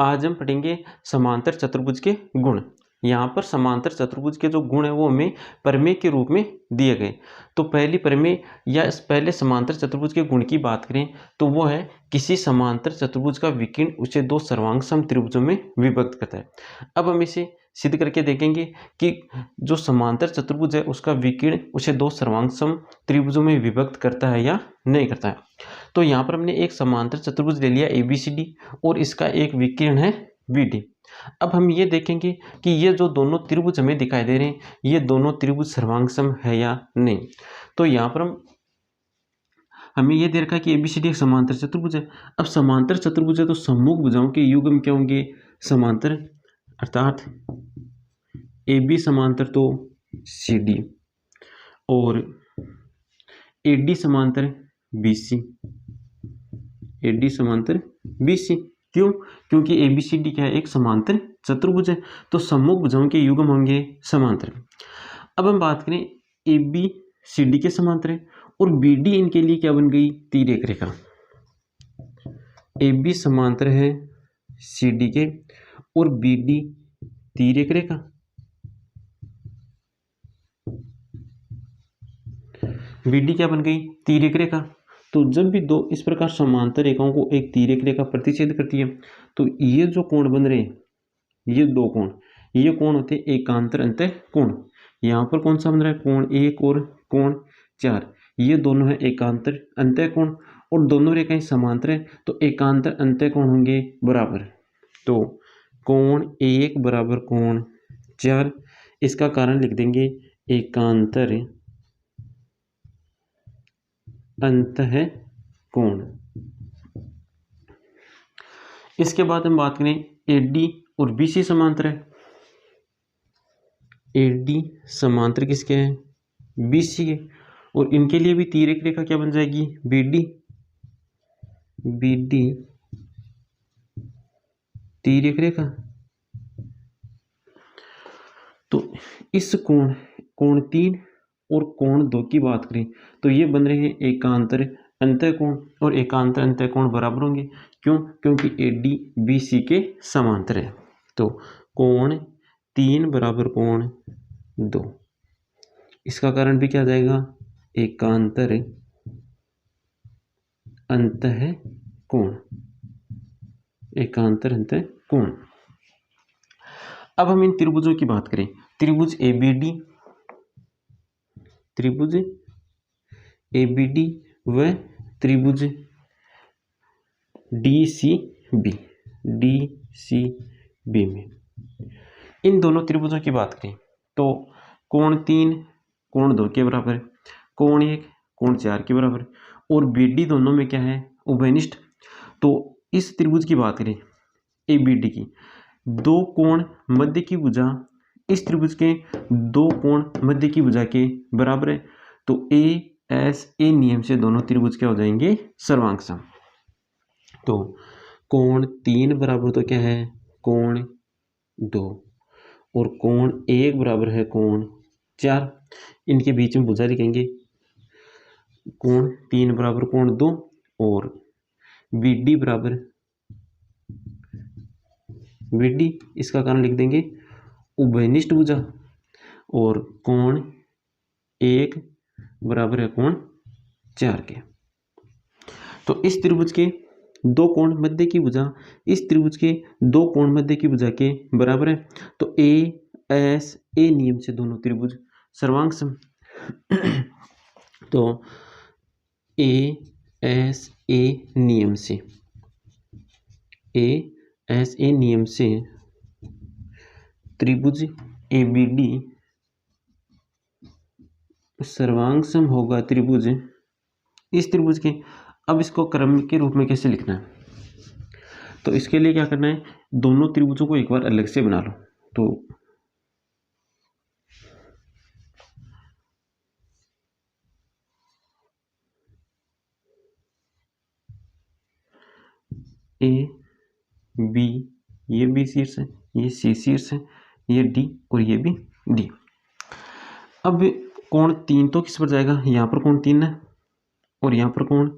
आज हम पढ़ेंगे समांतर चतुर्भुज के गुण। यहाँ पर समांतर चतुर्भुज के जो गुण है वो हमें प्रमेय के रूप में दिए गए। तो पहली प्रमेय या पहले समांतर चतुर्भुज के गुण की बात करें तो वो है किसी समांतर चतुर्भुज का विकर्ण उसे दो सर्वांग सम त्रिभुजों में विभक्त करता है। अब हम इसे सिद्ध करके देखेंगे कि जो समांतर चतुर्भुज है उसका विकर्ण उसे दो सर्वांग सम त्रिभुजों में विभक्त करता है या नहीं करता है। तो यहाँ पर हमने एक समांतर चतुर्भुज ले लिया ABCD और इसका एक विकर्ण है BD। अब हम ये देखेंगे कि ये जो दोनों त्रिभुज हमें दिखाई दे रहे हैं ये दोनों त्रिभुज सर्वांग सम है या नहीं। तो यहाँ पर हमें ये दे रखा है कि ABCD एक समांतर चतुर्भुज है। अब समांतर चतुर्भुज है तो सम्मुख भुजाओं के युग्म क्या होंगे? समांतर, अर्थात AB समांतर तो CD और AD समांतर BC, AD समांतर BC। क्यों? क्योंकि ABCD क्या है? एक समांतर चतुर्भुज है, तो सम्मुख भुजाओं के युग्म होंगे समांतर। अब हम बात करें ABCD के समांतर है और BD इनके लिए क्या बन गई? तिर्यक रेखा। AB समांतर है CD के और BD तिर्यक रेखा। BD क्या बन गई? तिर्यक रेखा। तो जब भी दो इस प्रकार समांतर रेखाओं को एक तिर्यक रेखा प्रतिच्छेद करती है तो ये जो कोण बन रहे हैं, ये दो कोण, ये कोण होते हैं एकांतर अंतः कोण। यहाँ पर कौन सा बन रहा है? कोण 1 और कोण 4। ये दोनों है एकांतर अंतः कोण और दोनों रेखाएं समांतर है तो एकांतर अंतः कोण होंगे बराबर। तो कोण 1 बराबर कोण 4, इसका कारण लिख देंगे एकांतर अंतः कोण। इसके बाद हम बात करें AD और BC समांतर है। AD समांतर किसके हैं? BC के, और इनके लिए भी तिर्यक रेखा क्या बन जाएगी? BD। BD तिर्यक रेखा। तो इस कोण 3 और कोण 2 की बात करें तो ये बन रहे हैं एकांतर अंतः कोण और एकांतर अंतः कोण बराबर होंगे। क्यों? क्योंकि AD BC के समांतर है। तो कोण 3 बराबर कोण 2, इसका कारण भी क्या जाएगा? एकांतर अंतः कोण, एकांतर अंतः कोण। अब हम इन त्रिभुजों की बात करें, त्रिभुज ABD व त्रिभुज DCB में इन दोनों त्रिभुजों की बात करें तो कोण 3 कोण 2 के बराबर, कोण 1 कोण 4 के बराबर और BD दोनों में क्या है? उभयनिष्ठ। तो इस त्रिभुज की बात करें ABD की, दो कोण मध्य की भुजा इस त्रिभुज के दो कोण मध्य की भुजा के बराबर है तो ASA नियम से दोनों त्रिभुज क्या हो जाएंगे? सर्वांग सम। तो कोण 3 बराबर तो क्या है? कोण 2 और कोण 1 बराबर है कोण 4। इनके बीच में भुजा लिखेंगे, कोण 3 बराबर कोण 2 और BD बराबर BD, इसका कारण लिख देंगे उभयनिष्ठ भुजा और कोण 1 बराबर है कोण 4 के। तो इस त्रिभुज के दो कोण मध्य की भुजा इस त्रिभुज के दो कोण मध्य की भुजा के बराबर है तो ASA नियम से दोनों त्रिभुज सर्वांग सम। तो ASA नियम से त्रिभुज ABD सर्वांग सम होगा त्रिभुज इस त्रिभुज के। अब इसको क्रम के रूप में कैसे लिखना है? तो इसके लिए क्या करना है? दोनों त्रिभुजों को एक बार अलग से बना लो। तो AB, ये B शीर्ष है, ये C शीर्ष है, ये D और ये भी D। अब कोण 3 तो किस पर जाएगा? यहाँ पर कोण 3 है और यहाँ पर कोण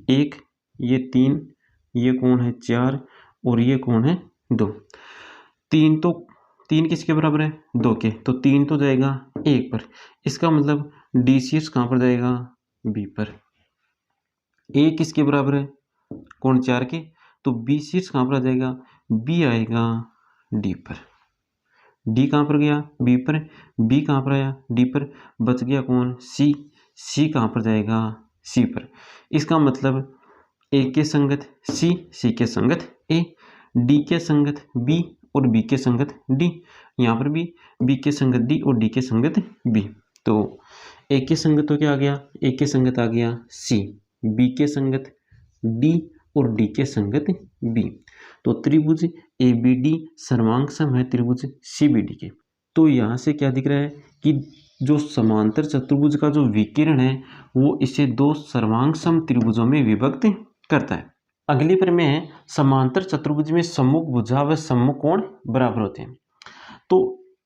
1, ये 3, ये कोण है 4 और ये कोण है 2। 3 किसके बराबर है? 2 के, तो 3 तो जाएगा 1 पर। इसका मतलब DCS कहाँ पर जाएगा? B पर। A किसके बराबर है? कोण 4 के, तो BCS कहाँ पर आ जाएगा? B आएगा D पर। D कहाँ पर गया? B पर। B कहाँ पर आया? D पर। बच गया कौन? C। C कहाँ पर जाएगा? C पर। इसका मतलब A के संगत C, C के संगत A, D के संगत B और B के संगत D। यहाँ पर भी B के संगत D और D के संगत B। तो A के संगत तो क्या आ गया? A के संगत आ गया C, B के संगत D और D के संगत B। तो त्रिभुज ABD सर्वांग सम है त्रिभुज CBD के। तो यहाँ से क्या दिख रहा है कि जो समांतर चतुर्भुज का जो विकिरण है वो इसे दो सर्वांग सम त्रिभुजों में विभक्त करता है। अगली प्रमेय है समांतर चतुर्भुज में सम्मुख भुजा व सम्मुख कोण बराबर होते हैं। तो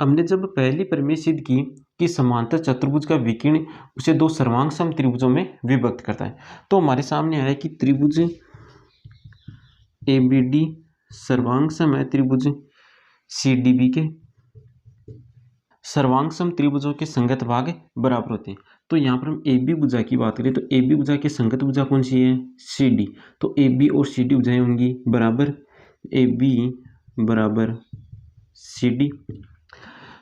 हमने जब पहली प्रमेय सिद्ध की कि समांतर चतुर्भुज का विकिरण उसे दो सर्वांग सम त्रिभुजों में विभक्त करता है, तो हमारे सामने आया कि त्रिभुज ABD सर्वांग सम है त्रिभुज CDB के। सर्वांग सम त्रिभुजों के संगत भाग बराबर होते हैं। तो यहाँ पर हम AB भुजा की बात करें तो AB भुजा की संगत भुजा कौन सी है? CD। तो AB और CD भुजाएं होंगी बराबर, AB बराबर CD।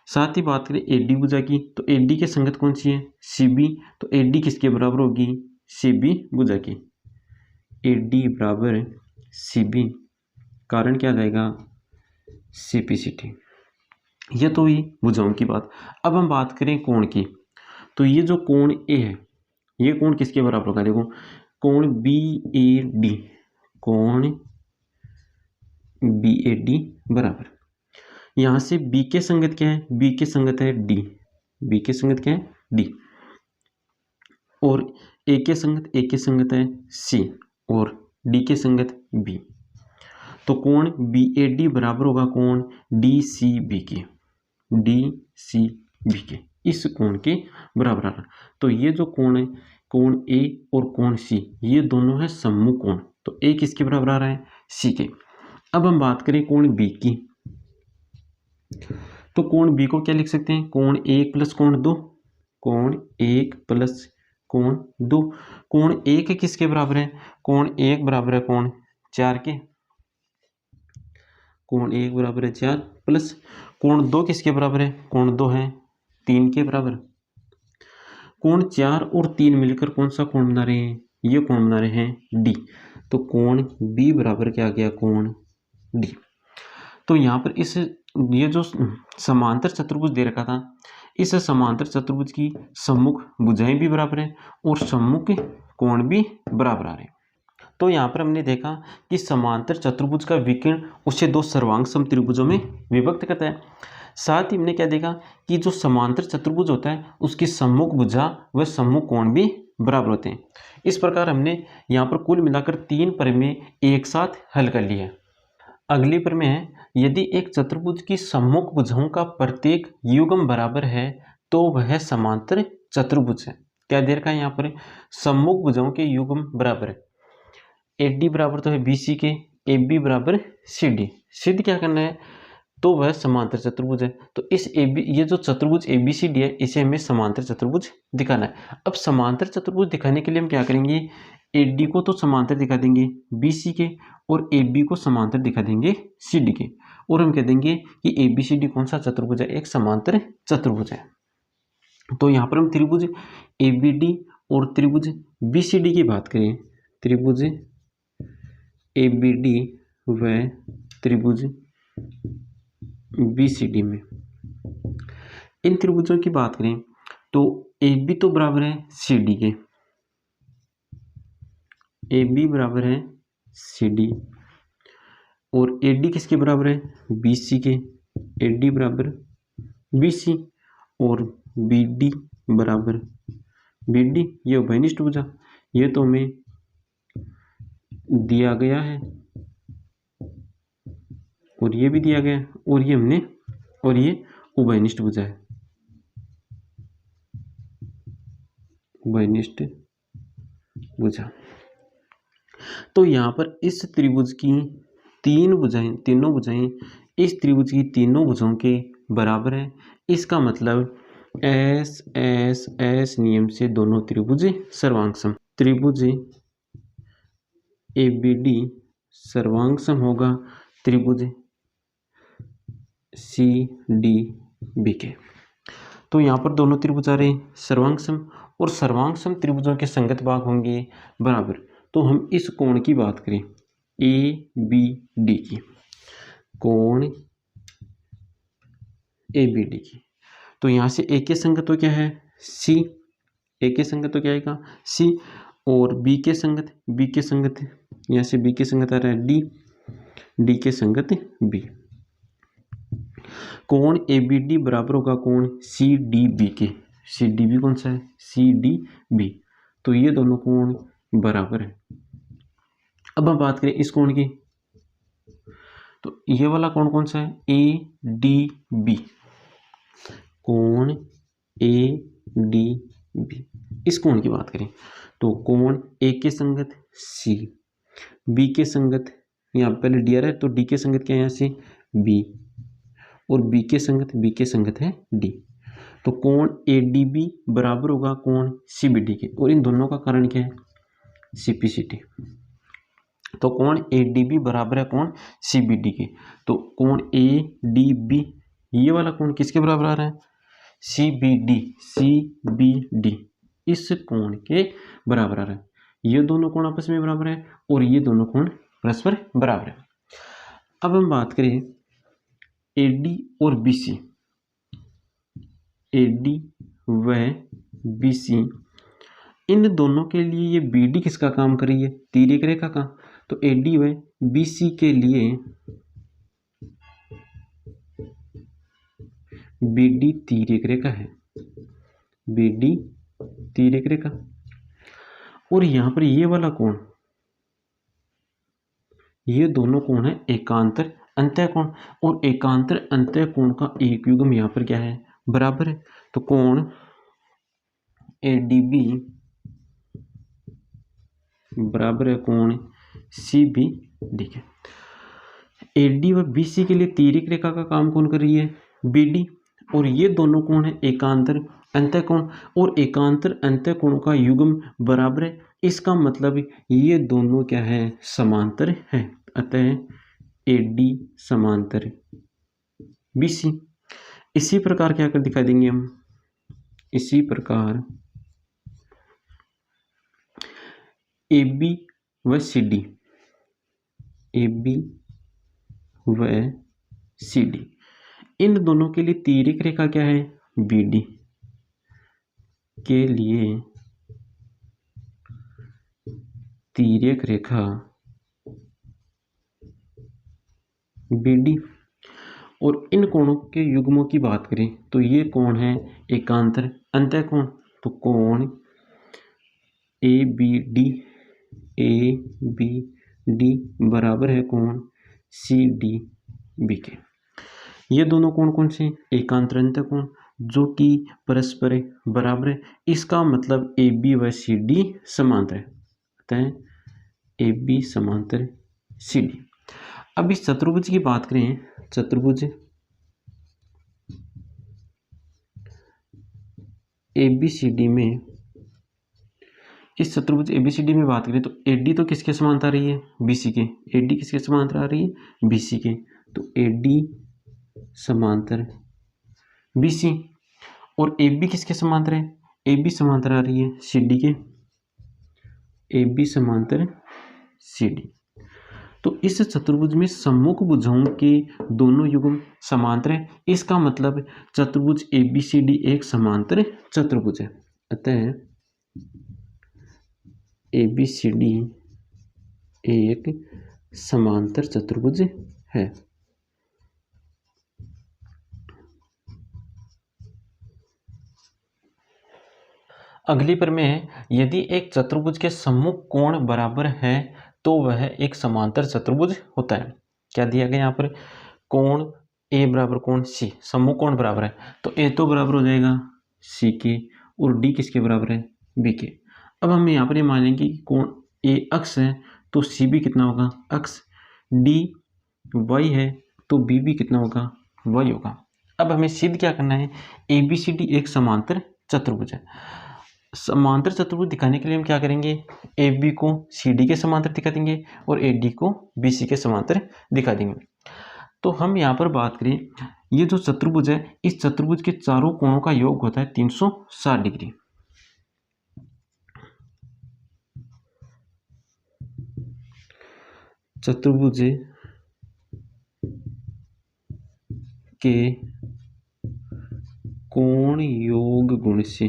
साथ ही बात करें AD भुजा की तो AD के संगत कौन सी है? CB। तो AD किसके बराबर होगी? CB भुजा की। AD बराबर CB, कारण क्या जाएगा? CPCT। यह तो हुई भुजाओं की बात। अब हम बात करें कोण की, तो ये जो कोण A है ये कोण किसके बराबर होगा? देखो कोण BAD, कोण BAD बराबर, यहाँ से B के संगत क्या है? B के संगत है D, B के संगत क्या है? D, और A के संगत है C और D के संगत B। तो कोण BAD बराबर होगा कोण DCB के, DCB के, इस कोण के बराबर आ रहा। तो ये जो कोण है कोण A और कोण C ये दोनों है सम्मुख कोण। तो A किसके बराबर आ रहा है? C के। अब हम बात करें कोण B की, तो कोण B को क्या लिख सकते हैं? कोण 1 प्लस कोण 2, कोण 1 प्लस कोण 2। कोण 1 किसके बराबर है? कोण 1 बराबर है कोण 4 के, कोण 1 बराबर है 4 प्लस कोण 2 किसके बराबर है? कोण 2 है 3 के बराबर। कोण 4 और 3 मिलकर कौन सा कोण बना रहे हैं? ये कोण बना रहे हैं D। तो कोण B बराबर क्या आ गया? कोण D। तो यहाँ पर ये जो समांतर चतुर्भुज दे रखा था, इस समांतर चतुर्भुज की सम्मुख भुजाएं भी बराबर है और सम्मुख कोण भी बराबर आ रहे हैं। तो यहाँ पर हमने देखा कि समांतर चतुर्भुज का विकिरण उसे दो सर्वांग सम त्रिभुजों में विभक्त करता है। साथ ही हमने क्या देखा कि जो समांतर चतुर्भुज होता है उसकी सम्मुख भुजा व सम्मुख कोण भी बराबर होते हैं। इस प्रकार हमने यहाँ पर कुल मिलाकर 3 प्रमेय एक साथ हल कर लिए। अगली प्रमेय है, यदि एक चतुर्भुज की सम्मुख भुजाओं का प्रत्येक युग्म बराबर है तो वह समांतर चतुर्भुज है। क्या दे रखा है यहाँ पर? सम्मुख भुजाओं के युग्म बराबर है। AD बराबर तो है BC के, AB बराबर CD। सिद्ध क्या करना है? तो वह समांतर चतुर्भुज है। तो इस ये जो चतुर्भुज ABCD है इसे हमें समांतर चतुर्भुज दिखाना है। अब समांतर चतुर्भुज दिखाने के लिए हम क्या करेंगे? AD को तो समांतर दिखा देंगे BC के और AB को समांतर दिखा देंगे CD के, और हम कह देंगे कि ABCD कौन सा चतुर्भुज है? एक समांतर चतुर्भुज है। तो यहाँ पर हम त्रिभुज ABD और त्रिभुज BCD की बात करें, त्रिभुज ABD व त्रिभुज BCD में इन त्रिभुजों की बात करें तो AB तो बराबर है CD के, AB बराबर है CD, और AD किसके बराबर है? BC के, AD बराबर BC, और BD बराबर BD। ये उभयनिष्ठ भुजा, ये तो हमें दिया गया है और ये भी दिया गया है, और ये हमने, और ये उभयनिष्ठ भुजा है, उभयनिष्ठ भुजा। तो यहाँ पर इस त्रिभुज की तीनों भुजाएं इस त्रिभुज की तीनों भुजाओं के बराबर है। इसका मतलब एस एस एस नियम से दोनों त्रिभुज सर्वांग सम, त्रिभुज एबीडी सर्वांग सम होगा त्रिभुज सी डी बी के। तो यहाँ पर दोनों त्रिभुज आ रहे हैं सर्वांग सम, और सर्वांग सम त्रिभुजों के संगत भाग होंगे बराबर। तो हम इस कोण की बात करें ए बी डी की, कोण ए बी डी की, तो यहाँ से ए के संगत तो क्या है सी, ए के संगत तो क्या आएगा सी, और बी के संगत यहाँ से बी के संगत आ रहा है डी, डी के संगत बी। कोण ए बी डी बराबर होगा कोण सी डी बी के, सी डी बी कौन सा है सी डी बी, तो ये दोनों कोण बराबर है। अब हम बात करें इस कोण की, तो ये वाला कोण कौन सा है ए डी बी, कोण ए डी बी, इस कोण की बात करें तो कोण ए के संगत सी, बी के संगत यहाँ पहले डी आ रहा है तो डी के संगत क्या है यहाँ से बी, और बी के संगत है डी, तो कोण ए डी बी बराबर होगा कोण सी बी डी के, और इन दोनों का कारण क्या है सी पी सी टी, तो कोण ए डी बी बराबर है कोण सी बी डी के, तो कोण ए डी बी ये वाला कोण किसके बराबर आ रहा है सी बी डी, इस कोण के बराबर आ रहा है। ये दोनों कोण आपस में बराबर है और ये दोनों कोण परस्पर बराबर है। अब हम बात करें ए डी और बी सी, ए डी व बी सी, इन दोनों के लिए ये बी डी किसका काम कर रही है तिर्यक रेखा का, तो ए डी व बी सी के लिए बी डी तिर्यक रेखा है, बी डी तिर्यक रेखा, और यहाँ पर ये वाला कोण, ये दोनों कोण है एकांतर अंतः कोण, और एकांतर अंतः कोण का एक युग्म यहाँ पर क्या है बराबर है, तो कोण ए डी बी बराबर है कोण सी बी डी के। ए डी व बी सी के लिए तिर्यक रेखा का काम कौन कर रही है बी डी, और ये दोनों कोण है एकांतर अंतः कोण, और एकांतर अंतः कोण का युग्म बराबर है, इसका मतलब ये दोनों क्या है समांतर है, अतः ए डी समांतर बी सी। इसी प्रकार क्या कर दिखा देंगे हम, इसी प्रकार ए बी व सी डी, ए बी व सी डी, इन दोनों के लिए तिर्यक रेखा क्या है बी डी के लिए तिर्यक रेखा बी डी, और इन कोणों के युग्मों की बात करें तो ये कोण है एकांतर अंतः कोण, तो कोण ए बी डी बराबर है कोण सी डी बी के। ये दोनों कोण कौन से एकांतर अंतः कोण जो कि परस्पर बराबर है, इसका मतलब ए बी व सी डी समांतर है, अतः ए बी समांतर सी डी। अब इस चतुर्भुज की बात करें, चतुर्भुज ए बी सी डी में, इस चतुर्भुज ए बी सी डी में बात करें तो ए डी तो किसके समांतर आ रही है बी सी के, ए डी किसके समांतर आ रही है बी सी के, तो ए डी समांतर बी सी, और ए बी किसके समांतर है ए बी समांतर आ रही है सी डी के, ए बी समांतर सी डी। तो इस चतुर्भुज में सम्मुख भुजाओं के दोनों युग्म समांतर है, इसका मतलब चतुर्भुज ए बी सी डी एक समांतर चतुर्भुज है, अतः ए बी सी डी एक समांतर चतुर्भुज है। अगली प्रमेय है, यदि एक चतुर्भुज के सम्मुख कोण बराबर है तो वह एक समांतर चतुर्भुज होता है। क्या दिया गया यहाँ पर, कोण ए बराबर कोण सी, सम्मुख कोण बराबर है तो ए तो बराबर हो जाएगा सी के, और डी किसके बराबर है बी के। अब हम यहाँ पर ये मान लेंगे कि कोण ए अक्ष है तो सी भी कितना होगा अक्ष, डी y है तो b भी कितना होगा, y होगा। अब हमें सिद्ध क्या करना है, ABCD एक समांतर चतुर्भुज है। समांतर चतुर्भुज दिखाने के लिए हम क्या करेंगे, AB को CD के समांतर दिखा देंगे और AD को BC के समांतर दिखा देंगे। तो हम यहाँ पर बात करें, ये जो चतुर्भुज है, इस चतुर्भुज के चारों कोणों का योग होता है 360 डिग्री। चतुर्भुज के कोण योग गुण से,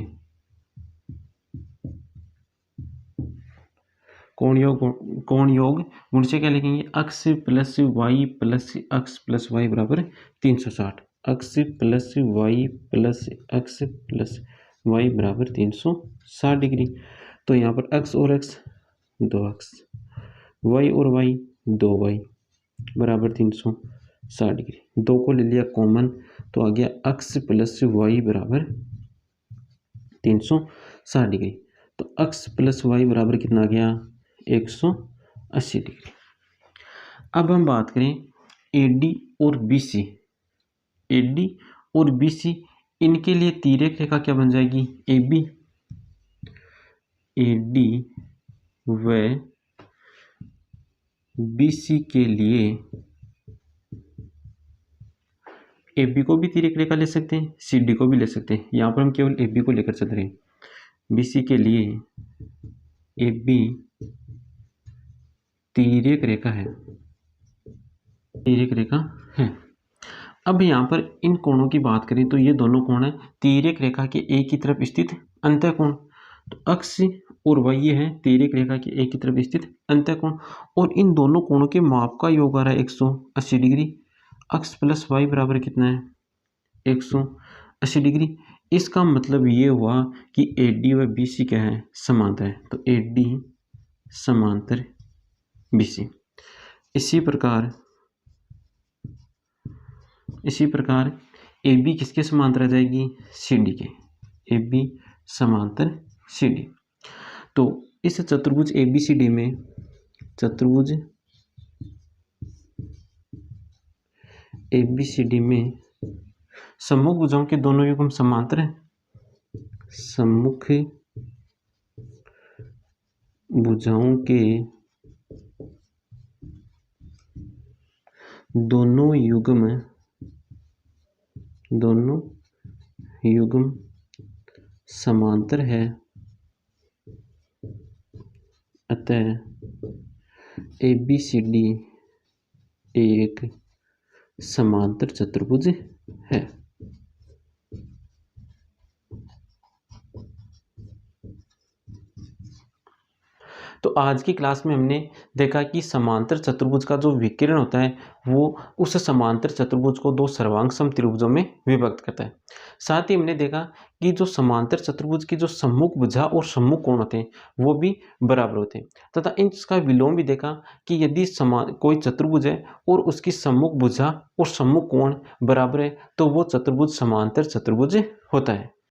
कोण योग गुण से क्या लिखेंगे, अक्ष प्लस वाई प्लस अक्ष प्लस वाई बराबर 360। अक्ष प्लस वाई प्लस अक्ष प्लस वाई बराबर 360 डिग्री। तो यहाँ पर अक्ष और अक्ष 2 अक्ष, वाई और वाई 2 वाई बराबर 360 डिग्री। 2 को ले लिया कॉमन तो आ गया अक्ष प्लस वाई बराबर 360 डिग्री। तो अक्ष प्लस वाई बराबर कितना आ गया, 180 डिग्री। अब हम बात करें AD और BC, AD और BC इनके लिए तिर्यक रेखा क्या बन जाएगी, AB, AD व BC के लिए AB को भी तिर्यक रेखा ले सकते हैं, CD को भी ले सकते हैं। यहाँ पर हम केवल AB को लेकर चल रहे हैं। BC के लिए AB तिर्यक रेखा है, तिर्यक रेखा है। अब यहाँ पर इन कोणों की बात करें तो ये दोनों कोण है तिर्यक रेखा के एक ही तरफ स्थित अंतःकोण। तो अक्ष और y ये है तिर्यक रेखा के एक ही तरफ स्थित अंतःकोण, और इन दोनों कोणों के माप का योग आ रहा है 180 डिग्री। अक्ष प्लस वाई बराबर कितना है, 180 डिग्री। इसका मतलब ये हुआ कि AD व BC क्या है, समांतर है। तो AD समांतर BC। इसी प्रकार AB किसके समांतर आ जाएगी, CD के, AB समांतर CD। तो इस चतुर्भुज ABCD में, चतुर्भुज ABCD में सम्मुख भुजाओं के दोनों युग्म समांतर हैं, सम्मुख भुजाओं के दोनों युग्म समांतर है, अतः ABCD एक समांतर चतुर्भुज है। तो आज की क्लास में हमने देखा कि समांतर चतुर्भुज का जो विकिरण होता है वो उस समांतर चतुर्भुज को 2 सर्वांग समत्रिभुजों में विभक्त करता है। साथ ही हमने देखा कि जो समांतर चतुर्भुज की जो सम्मुख भुजा और सम्मुख कोण होते हैं वो भी बराबर होते हैं, तथा इसका विलोम भी देखा कि यदि कोई चतुर्भुज है और उसकी सम्मुख भुजा और सम्मुख कोण बराबर है तो वो चतुर्भुज समांतर चतुर्भुज होता है।